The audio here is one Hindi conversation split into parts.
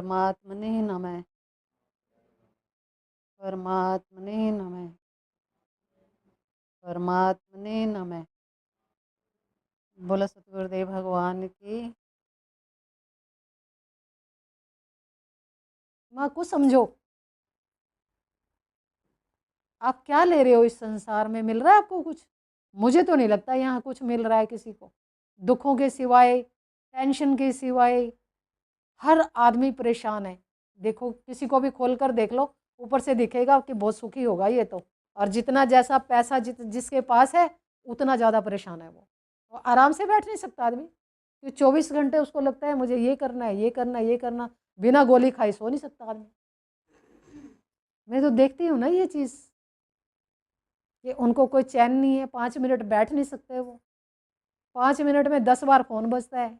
परमात्मने नमः। परमात्मने नमः। परमात्मने नमः। बोलो सतगुरुदेव भगवान की। माँ को समझो, आप क्या ले रहे हो इस संसार में? मिल रहा है आपको कुछ? मुझे तो नहीं लगता यहाँ कुछ मिल रहा है किसी को। दुखों के सिवाय, टेंशन के सिवाय हर आदमी परेशान है। देखो, किसी को भी खोल कर देख लो, ऊपर से दिखेगा कि बहुत सुखी होगा ये तो, और जितना जैसा पैसा जिसके पास है उतना ज़्यादा परेशान है वो। और आराम से बैठ नहीं सकता आदमी, कि 24 घंटे उसको लगता है मुझे ये करना है, ये करना है, ये करना। बिना गोली खाई सो नहीं सकता आदमी। मैं तो देखती हूँ ना ये चीज़, कि उनको कोई चैन नहीं है, 5 मिनट बैठ नहीं सकते वो। 5 मिनट में 10 बार फोन बजता है।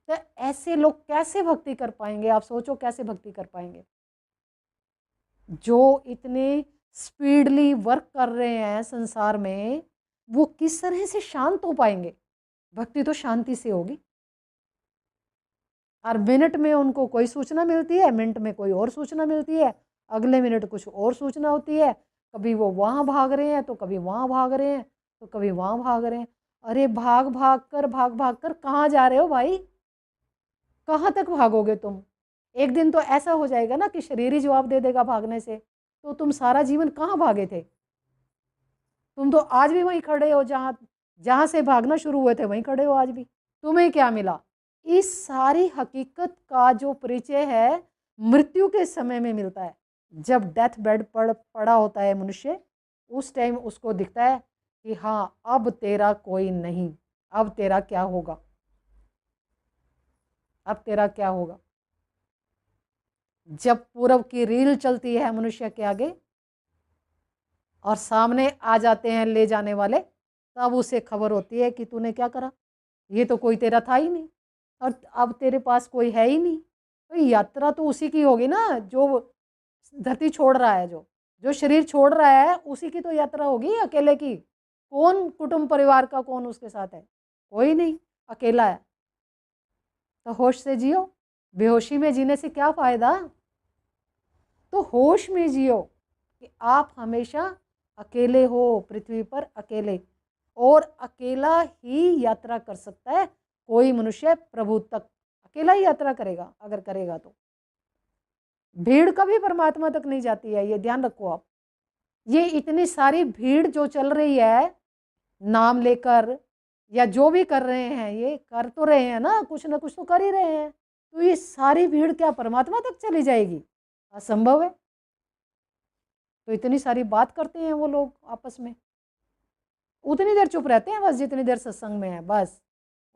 तो ऐसे लोग कैसे भक्ति कर पाएंगे? आप सोचो कैसे भक्ति कर पाएंगे? जो इतने स्पीडली वर्क कर रहे हैं संसार में, वो किस तरह से शांत हो पाएंगे? भक्ति तो शांति से होगी। और मिनट में उनको कोई सूचना मिलती है, मिनट में कोई और सूचना मिलती है, अगले मिनट कुछ और सूचना होती है। कभी वो वहाँ भाग रहे हैं तो कभी वहाँ भाग रहे हैं तो कभी वहाँ भाग रहे हैं। अरे भाग भाग कर कहाँ जा रहे हो भाई? कहाँ तक भागोगे तुम? एक दिन तो ऐसा हो जाएगा ना कि शरीर ही जवाब दे देगा भागने से। तो तुम सारा जीवन कहाँ भागे थे? तुम तो आज भी वहीं खड़े हो, जहाँ जहाँ से भागना शुरू हुए थे वहीं खड़े हो आज भी। तुम्हें क्या मिला? इस सारी हकीकत का जो परिचय है मृत्यु के समय में मिलता है। जब डेथ बेड पर पड़ा होता है मनुष्य, उस टाइम उसको दिखता है कि हाँ, अब तेरा कोई नहीं, अब तेरा क्या होगा, अब तेरा क्या होगा। जब पूरब की रील चलती है मनुष्य के आगे और सामने आ जाते हैं ले जाने वाले, तब उसे खबर होती है कि तूने क्या करा, ये तो कोई तेरा था ही नहीं, और अब तेरे पास कोई है ही नहीं। तो यात्रा तो उसी की होगी ना जो धरती छोड़ रहा है, जो जो शरीर छोड़ रहा है, उसी की तो यात्रा होगी। अकेले की कौन कुटुंब परिवार का कौन उसके साथ है? कोई नहीं, अकेला है। तो होश से जियो। बेहोशी में जीने से क्या फायदा? तो होश में जियो कि आप हमेशा अकेले हो पृथ्वी पर, अकेले। और अकेला ही यात्रा कर सकता है कोई मनुष्य प्रभु तक। अकेला ही यात्रा करेगा, अगर करेगा तो। भीड़ कभी परमात्मा तक नहीं जाती है, ये ध्यान रखो आप। ये इतनी सारी भीड़ जो चल रही है नाम लेकर, या जो भी कर रहे हैं, ये कर तो रहे हैं ना कुछ तो कर ही रहे हैं। तो ये सारी भीड़ क्या परमात्मा तक चली जाएगी? असंभव है। तो इतनी सारी बात करते हैं वो लोग आपस में, उतनी देर चुप रहते हैं बस जितनी देर सत्संग में है, बस।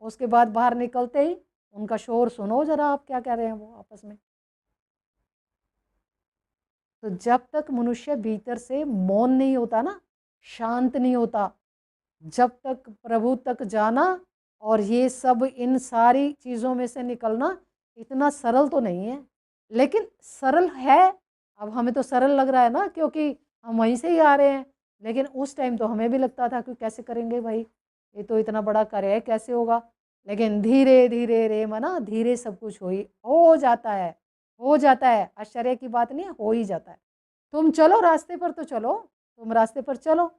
उसके बाद बाहर निकलते ही उनका शोर सुनो जरा, आप क्या कह रहे हैं वो आपस में। तो जब तक मनुष्य भीतर से मौन नहीं होता ना, शांत नहीं होता, जब तक प्रभु तक जाना और ये सब इन सारी चीज़ों में से निकलना इतना सरल तो नहीं है। लेकिन सरल है। अब हमें तो सरल लग रहा है ना, क्योंकि हम वहीं से ही आ रहे हैं। लेकिन उस टाइम तो हमें भी लगता था कि कैसे करेंगे भाई, ये तो इतना बड़ा कार्य है, कैसे होगा। लेकिन धीरे धीरे रे मना धीरे सब कुछ हो जाता है, हो जाता है। आश्चर्य की बात नहीं है, हो ही जाता है। तुम चलो रास्ते पर, तो चलो, तुम रास्ते पर चलो।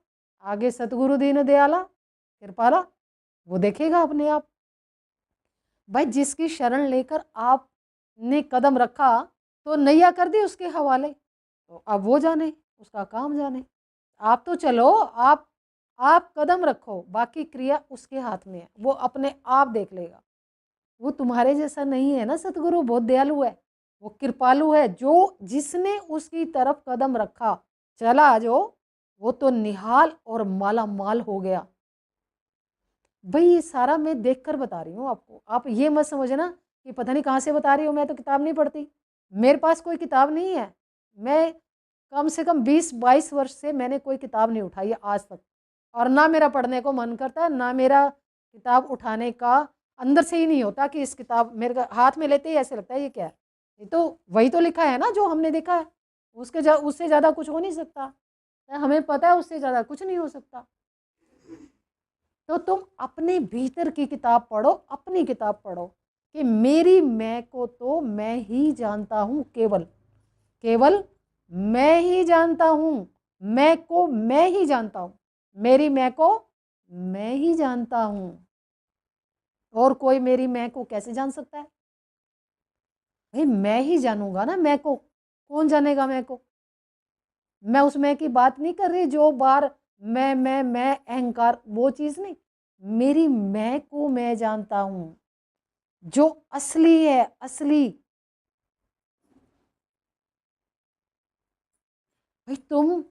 आगे सतगुरु दीन दयाला कृपाला, वो देखेगा अपने आप। भाई जिसकी शरण लेकर आपने कदम रखा, तो नैया कर दी उसके हवाले, तो अब वो जाने, उसका काम जाने। आप तो चलो, आप कदम रखो, बाकी क्रिया उसके हाथ में है, वो अपने आप देख लेगा। वो तुम्हारे जैसा नहीं है ना, सतगुरु बहुत दयालु है, वो कृपालु है। जो जिसने उसकी तरफ कदम रखा, चला जो, वो तो निहाल और माला माल हो गया। भाई ये सारा मैं देख कर बता रही हूँ आपको। आप ये मत समझना कि पता नहीं कहाँ से बता रही हूँ, मैं तो किताब नहीं पढ़ती, मेरे पास कोई किताब नहीं है। मैं कम से कम 20-22 वर्ष से मैंने कोई किताब नहीं उठाई है आज तक, और ना मेरा पढ़ने को मन करता है, ना मेरा किताब उठाने का अंदर से ही नहीं होता कि इस किताब मेरे हाथ में लेते ही ऐसे लगता है ये क्या है, ये तो वही तो लिखा है ना जो हमने देखा है, उससे ज़्यादा कुछ हो नहीं सकता। हमें पता है उससे ज़्यादा कुछ नहीं हो सकता। तो तुम अपने भीतर की किताब पढ़ो, अपनी किताब पढ़ो। कि मेरी मैं को तो मैं ही जानता हूं, केवल केवल मैं ही जानता हूं, मैं को मैं ही जानता हूं, मेरी मैं को मैं ही जानता हूं। और कोई मेरी मैं को कैसे जान सकता है? भाई मैं ही जानूंगा ना मैं को, कौन जानेगा मैं को? मैं उस मैं की बात नहीं कर रही जो बार मैं अहंकार, वो चीज नहीं। मेरी मैं को मैं जानता हूं, जो असली है, असली। भाई तुम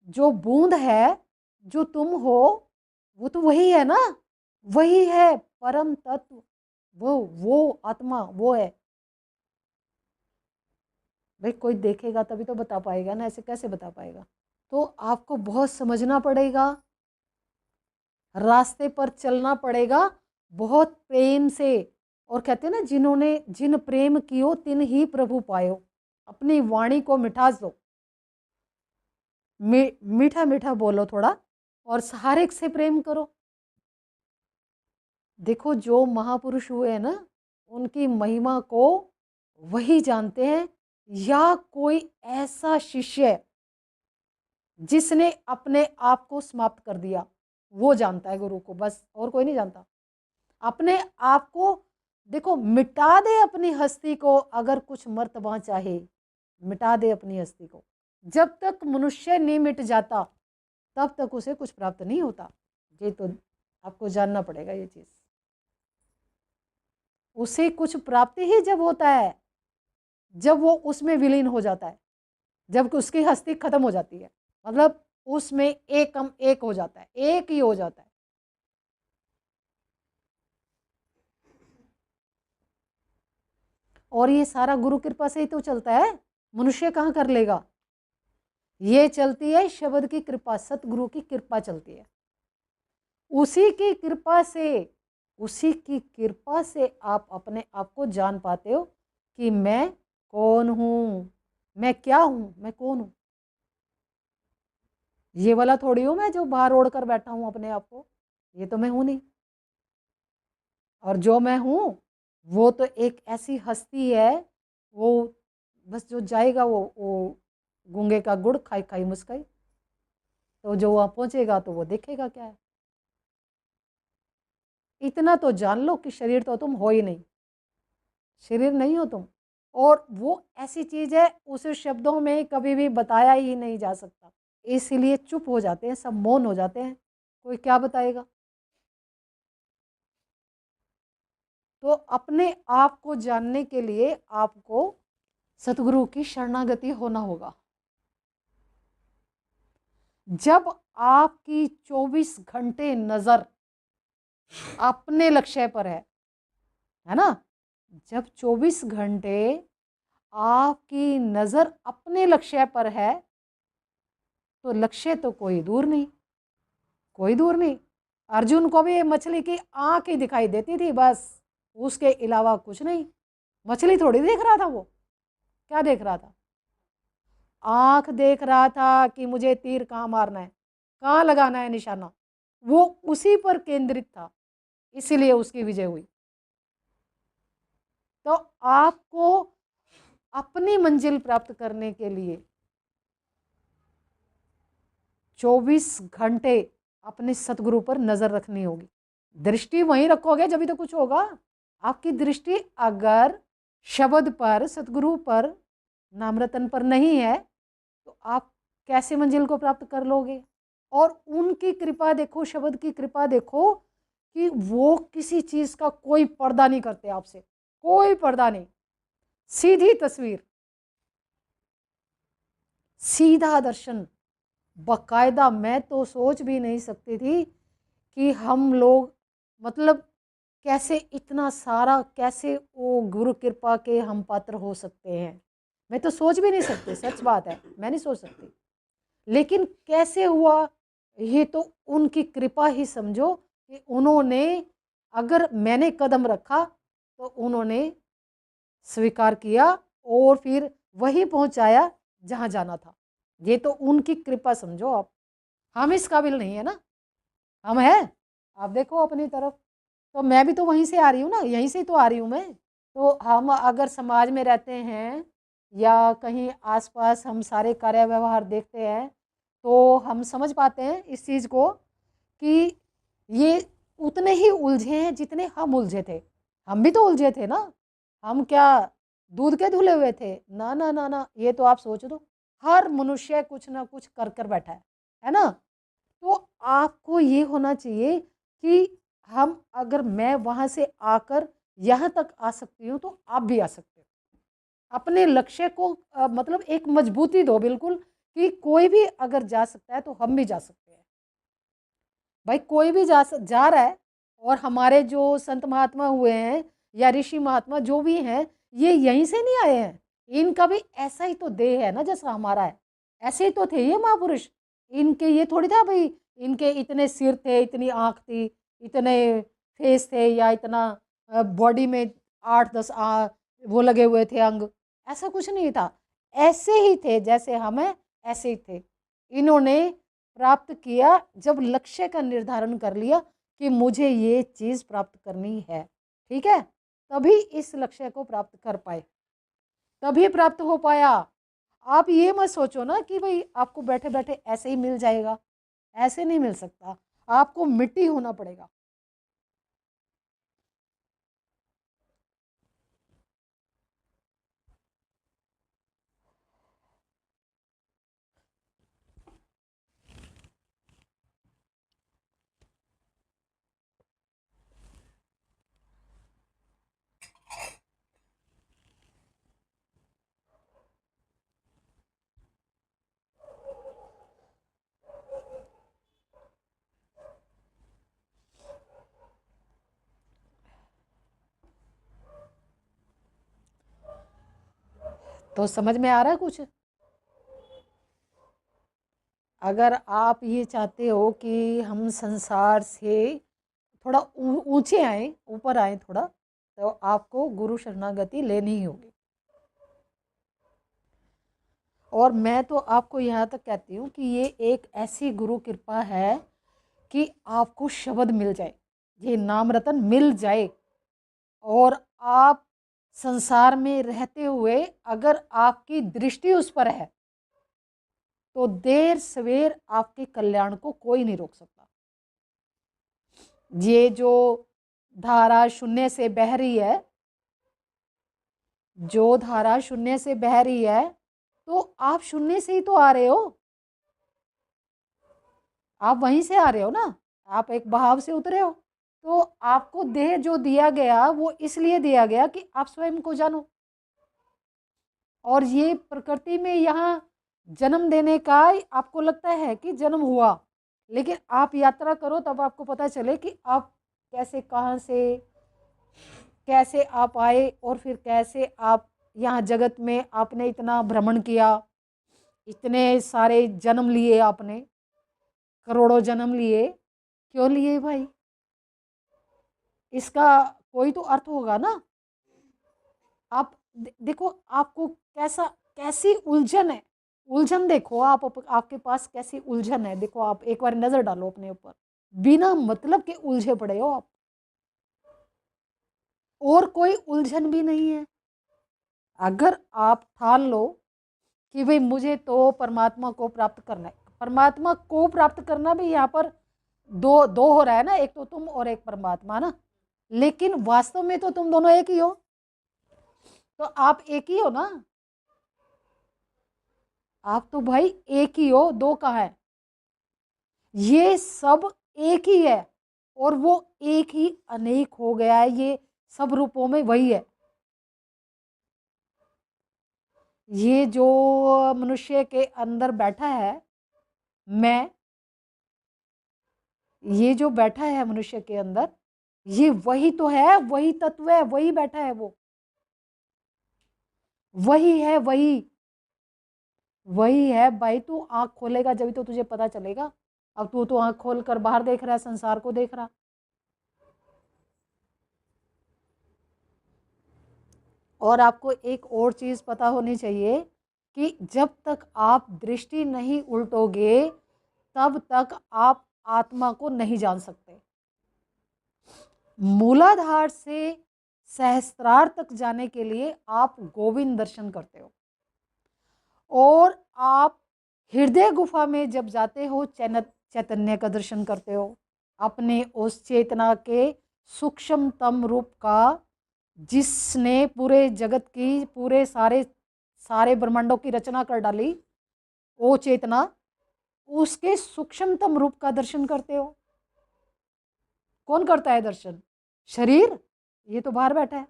जो बूंद है, जो तुम हो, वो तो वही है ना, वही है परम तत्व, वो आत्मा वो है। भाई कोई देखेगा तभी तो बता पाएगा ना, ऐसे कैसे बता पाएगा? तो आपको बहुत समझना पड़ेगा, रास्ते पर चलना पड़ेगा बहुत प्रेम से। और कहते हैं ना, जिन्होंने जिन प्रेम कियो तिन ही प्रभु पायो। अपनी वाणी को मिठास दो, मीठा मीठा बोलो थोड़ा, और हर एक से प्रेम करो। देखो जो महापुरुष हुए ना, उनकी महिमा को वही जानते हैं, या कोई ऐसा शिष्य जिसने अपने आप को समाप्त कर दिया, वो जानता है गुरु को, बस और कोई नहीं जानता। अपने आप को देखो, मिटा दे अपनी हस्ती को, अगर कुछ मर्तबा चाहे मिटा दे अपनी हस्ती को। जब तक मनुष्य नहीं मिट जाता तब तक उसे कुछ प्राप्त नहीं होता। ये तो आपको जानना पड़ेगा ये चीज। उसे कुछ प्राप्ति ही जब होता है जब वो उसमें विलीन हो जाता है, जब उसकी हस्ती खत्म हो जाती है, मतलब उसमें एकम एक हो जाता है, एक ही हो जाता है। और ये सारा गुरु कृपा से ही तो चलता है, मनुष्य कहाँ कर लेगा? ये चलती है शब्द की कृपा, सतगुरु की कृपा चलती है। उसी की कृपा से, उसी की कृपा से आप अपने आप को जान पाते हो कि मैं कौन हूं, मैं क्या हूं, मैं कौन हूं। ये वाला थोड़ी हूं मैं जो बाहर ओढ़ कर बैठा हूं अपने आप को, ये तो मैं हूं नहीं। और जो मैं हूं वो तो एक ऐसी हस्ती है, वो बस जो जाएगा वो गूंगे का गुड़ खाई खाई मुस्काई। तो जो वहां पहुंचेगा तो वो देखेगा क्या है। इतना तो जान लो कि शरीर तो तुम हो ही नहीं, शरीर नहीं हो तुम। और वो ऐसी चीज है, उसे शब्दों में कभी भी बताया ही नहीं जा सकता, इसीलिए चुप हो जाते हैं सब, मौन हो जाते हैं, कोई क्या बताएगा। तो अपने आप को जानने के लिए आपको सतगुरु की शरणागति होना होगा। जब आपकी 24 घंटे नजर अपने लक्ष्य पर है ना, जब 24 घंटे आपकी नजर अपने लक्ष्य पर है, तो लक्ष्य तो कोई दूर नहीं, कोई दूर नहीं। अर्जुन को भी मछली की आंख ही दिखाई देती थी बस, उसके अलावा कुछ नहीं। मछली थोड़ी देख रहा था वो, क्या देख रहा था? आंख देख रहा था कि मुझे तीर कहाँ मारना है, कहाँ लगाना है निशाना, वो उसी पर केंद्रित था, इसीलिए उसकी विजय हुई। तो आपको अपनी मंजिल प्राप्त करने के लिए 24 घंटे अपने सतगुरु पर नजर रखनी होगी। दृष्टि वहीं रखोगे जब तो कुछ होगा। आपकी दृष्टि अगर शब्द पर, सतगुरु पर, नाम रतन पर नहीं है, तो आप कैसे मंजिल को प्राप्त कर लोगे? और उनकी कृपा देखो, शब्द की कृपा देखो कि वो किसी चीज का कोई पर्दा नहीं करते आपसे, कोई पर्दा नहीं, सीधी तस्वीर, सीधा दर्शन, बकायदा। मैं तो सोच भी नहीं सकती थी कि हम लोग, मतलब कैसे इतना सारा, कैसे वो गुरु कृपा के हम पात्र हो सकते हैं। मैं तो सोच भी नहीं सकती, सच बात है, मैं नहीं सोच सकती। लेकिन कैसे हुआ, ये तो उनकी कृपा ही समझो कि उन्होंने, अगर मैंने कदम रखा तो उन्होंने स्वीकार किया और फिर वहीं पहुंचाया जहां जाना था। ये तो उनकी कृपा समझो आप। हम इस काबिल नहीं है ना, हम हैं। आप देखो अपनी तरफ, तो मैं भी तो वहीं से आ रही हूँ ना, यहीं से तो आ रही हूँ मैं। तो हम अगर समाज में रहते हैं या कहीं आसपास हम सारे कार्य व्यवहार देखते हैं तो हम समझ पाते हैं इस चीज़ को कि ये उतने ही उलझे हैं जितने हम उलझे थे। हम भी तो उलझे थे ना, हम क्या दूध के धुले हुए थे? ना ना ना ना, ये तो आप सोच दो। हर मनुष्य कुछ ना कुछ कर कर बैठा है ना? तो आपको ये होना चाहिए कि हम अगर मैं वहाँ से आकर यहाँ तक आ सकती हूँ तो आप भी आ सकते हो। अपने लक्ष्य को मतलब एक मजबूती दो बिल्कुल कि कोई भी अगर जा सकता है तो हम भी जा सकते हैं। भाई कोई भी जा रहा है और हमारे जो संत महात्मा हुए हैं या ऋषि महात्मा जो भी हैं ये यहीं से नहीं आए हैं। इनका भी ऐसा ही तो देह है ना जैसा हमारा है, ऐसे ही तो थे ये महापुरुष। इनके ये थोड़ी था भाई इनके इतने सिर थे, इतनी आँख थी, इतने फेस थे या इतना बॉडी में 8-10 वो लगे हुए थे अंग, ऐसा कुछ नहीं था। ऐसे ही थे जैसे हम हैं, ऐसे ही थे। इन्होंने प्राप्त किया जब लक्ष्य का निर्धारण कर लिया कि मुझे ये चीज़ प्राप्त करनी है, ठीक है? तभी इस लक्ष्य को प्राप्त कर पाए, तभी प्राप्त हो पाया। आप ये मत सोचो ना कि भाई आपको बैठे-बैठे ऐसे ही मिल जाएगा, ऐसे नहीं मिल सकता, आपको मिट्टी होना पड़ेगा। तो समझ में आ रहा है कुछ? अगर आप ये चाहते हो कि हम संसार से थोड़ा ऊंचे आए, ऊपर आए थोड़ा, तो आपको गुरु शरणागति लेनी ही होगी। और मैं तो आपको यहाँ तक कहती हूँ कि ये एक ऐसी गुरु कृपा है कि आपको शब्द मिल जाए, ये नाम रतन मिल जाए और आप संसार में रहते हुए अगर आपकी दृष्टि उस पर है तो देर सवेर आपके कल्याण को कोई नहीं रोक सकता। ये जो धारा शून्य से बह रही है, जो धारा शून्य से बह रही है, तो आप शून्य से ही तो आ रहे हो, आप वहीं से आ रहे हो ना, आप एक बहाव से उतरे हो। तो आपको देह जो दिया गया वो इसलिए दिया गया कि आप स्वयं को जानो। और ये प्रकृति में यहाँ जन्म देने का आपको लगता है कि जन्म हुआ, लेकिन आप यात्रा करो तब आपको पता चले कि आप कैसे कहाँ से कैसे आप आए और फिर कैसे आप यहाँ जगत में आपने इतना भ्रमण किया, इतने सारे जन्म लिए आपने, करोड़ों जन्म लिए, क्यों लिए भाई? इसका कोई तो अर्थ होगा ना। आप देखो आपको कैसा कैसी उलझन है, उलझन देखो आप आपके पास कैसी उलझन है, देखो आप एक बार नजर डालो अपने ऊपर, बिना मतलब के उलझे पड़े हो आप, और कोई उलझन भी नहीं है। अगर आप ठान लो कि भाई मुझे तो परमात्मा को प्राप्त करना है, परमात्मा को प्राप्त करना भी यहाँ पर दो दो हो रहा है ना, एक तो तुम और एक परमात्मा ना, लेकिन वास्तव में तो तुम दोनों एक ही हो, तो आप एक ही हो ना, आप तो भाई एक ही हो, दो कहाँ है? ये सब एक ही है और वो एक ही अनेक हो गया है, ये सब रूपों में वही है। ये जो मनुष्य के अंदर बैठा है मैं, ये जो बैठा है मनुष्य के अंदर, ये वही तो है, वही तत्व है, वही बैठा है, वो वही है, वही है भाई। तू आंख खोलेगा जब तो तुझे पता चलेगा। अब तू तो आंख खोल कर बाहर देख रहा है, संसार को देख रहा। और आपको एक और चीज पता होनी चाहिए कि जब तक आप दृष्टि नहीं उल्टोगे तब तक आप आत्मा को नहीं जान सकते। मूलाधार से सहस्त्रार तक जाने के लिए आप गोविंद दर्शन करते हो, और आप हृदय गुफा में जब जाते हो चैतन्य का दर्शन करते हो, अपने उस चेतना के सूक्ष्मतम रूप का, जिसने पूरे जगत की, पूरे सारे सारे ब्रह्मांडों की रचना कर डाली, वो चेतना, उसके सूक्ष्मतम रूप का दर्शन करते हो। कौन करता है दर्शन? शरीर, ये तो बाहर बैठा है।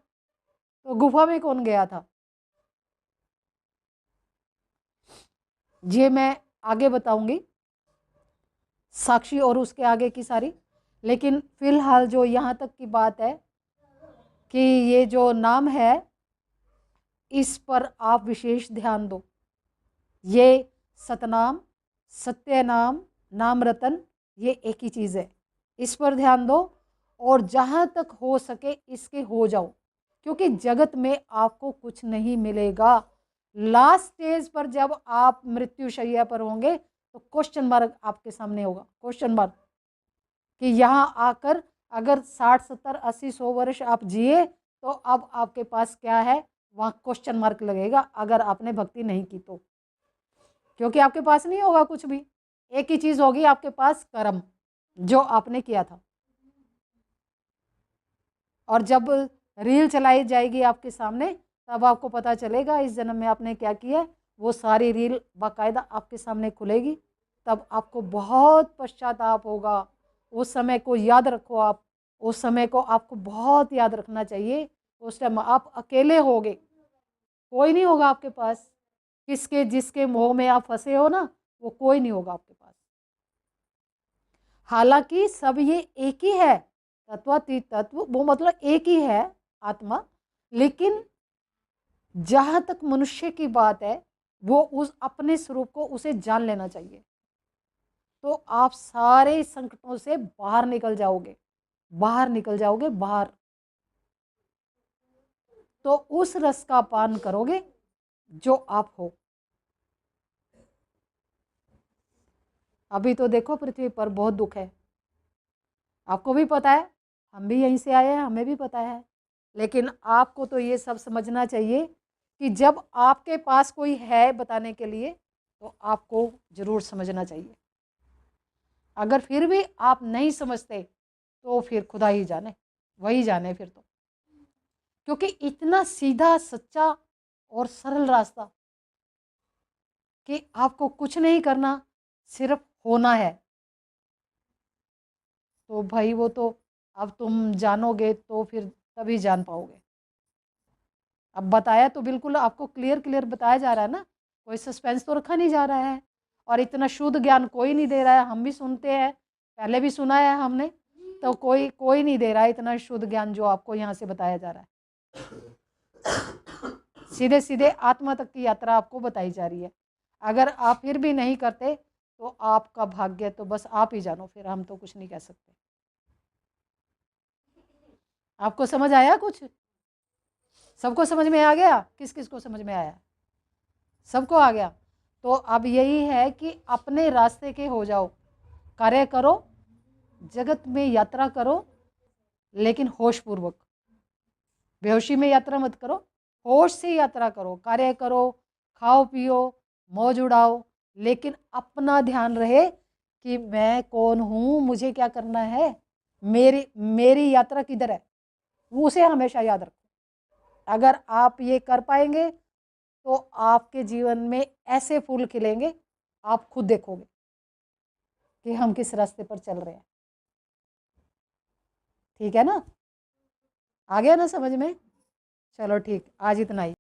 तो गुफा में कौन गया था? ये मैं आगे बताऊंगी, साक्षी और उसके आगे की सारी। लेकिन फिलहाल जो यहाँ तक की बात है कि ये जो नाम है, इस पर आप विशेष ध्यान दो। ये सतनाम, सत्य नाम, नाम रतन, ये एक ही चीज़ है। इस पर ध्यान दो और जहाँ तक हो सके इसके हो जाओ, क्योंकि जगत में आपको कुछ नहीं मिलेगा। लास्ट स्टेज पर जब आप मृत्युशैया पर होंगे तो क्वेश्चन मार्क आपके सामने होगा, क्वेश्चन मार्क, कि यहाँ आकर अगर 60 70 80 100 वर्ष आप जिए तो अब आपके पास क्या है, वहाँ क्वेश्चन मार्क लगेगा अगर आपने भक्ति नहीं की तो। क्योंकि आपके पास नहीं होगा कुछ भी, एक ही चीज़ होगी आपके पास, कर्म जो आपने किया था। और जब रील चलाई जाएगी आपके सामने तब आपको पता चलेगा इस जन्म में आपने क्या किया। वो सारी रील बाकायदा आपके सामने खुलेगी, तब आपको बहुत पश्चाताप होगा। उस समय को याद रखो आप, उस समय को आपको बहुत याद रखना चाहिए। उस टाइम आप अकेले होगे, कोई नहीं होगा आपके पास। किसके जिसके मोह में आप फंसे हो ना, वो कोई नहीं होगा आपके पास। हालांकि सब ये एक ही है, तत्वातीत तत्व, वो मतलब एक ही है आत्मा, लेकिन जहां तक मनुष्य की बात है वो उस अपने स्वरूप को उसे जान लेना चाहिए, तो आप सारे संकटों से बाहर निकल जाओगे, बाहर निकल जाओगे बाहर। तो उस रस का पान करोगे जो आप हो। अभी तो देखो पृथ्वी पर बहुत दुख है, आपको भी पता है, हम भी यहीं से आए हैं, हमें भी पता है। लेकिन आपको तो ये सब समझना चाहिए कि जब आपके पास कोई है बताने के लिए तो आपको जरूर समझना चाहिए। अगर फिर भी आप नहीं समझते तो फिर खुदा ही जाने, वही जाने फिर तो। क्योंकि इतना सीधा सच्चा और सरल रास्ता कि आपको कुछ नहीं करना, सिर्फ होना है। तो भाई वो तो अब तुम जानोगे तो फिर तभी जान पाओगे। अब बताया तो बिल्कुल आपको क्लियर क्लियर बताया जा रहा है ना, कोई सस्पेंस तो रखा नहीं जा रहा है। और इतना शुद्ध ज्ञान कोई नहीं दे रहा है, हम भी सुनते हैं, पहले भी सुना है हमने, तो कोई कोई नहीं दे रहा है इतना शुद्ध ज्ञान जो आपको यहाँ से बताया जा रहा है। सीधे सीधे आत्मा तक की यात्रा आपको बताई जा रही है। अगर आप फिर भी नहीं करते तो आपका भाग्य तो बस आप ही जानो, फिर हम तो कुछ नहीं कह सकते। आपको समझ आया कुछ? सबको समझ में आ गया? किस किस को समझ में आया? सबको आ गया। तो अब यही है कि अपने रास्ते के हो जाओ, कार्य करो, जगत में यात्रा करो, लेकिन होश पूर्वक। बेहोशी में यात्रा मत करो, होश से यात्रा करो, कार्य करो, खाओ पियो, मौज उड़ाओ, लेकिन अपना ध्यान रहे कि मैं कौन हूँ, मुझे क्या करना है, मेरी मेरी यात्रा किधर है, उसे हमेशा याद रखो। अगर आप ये कर पाएंगे तो आपके जीवन में ऐसे फूल खिलेंगे, आप खुद देखोगे कि हम किस रास्ते पर चल रहे हैं। ठीक है ना? आ गया ना समझ में? चलो ठीक, आज इतना ही।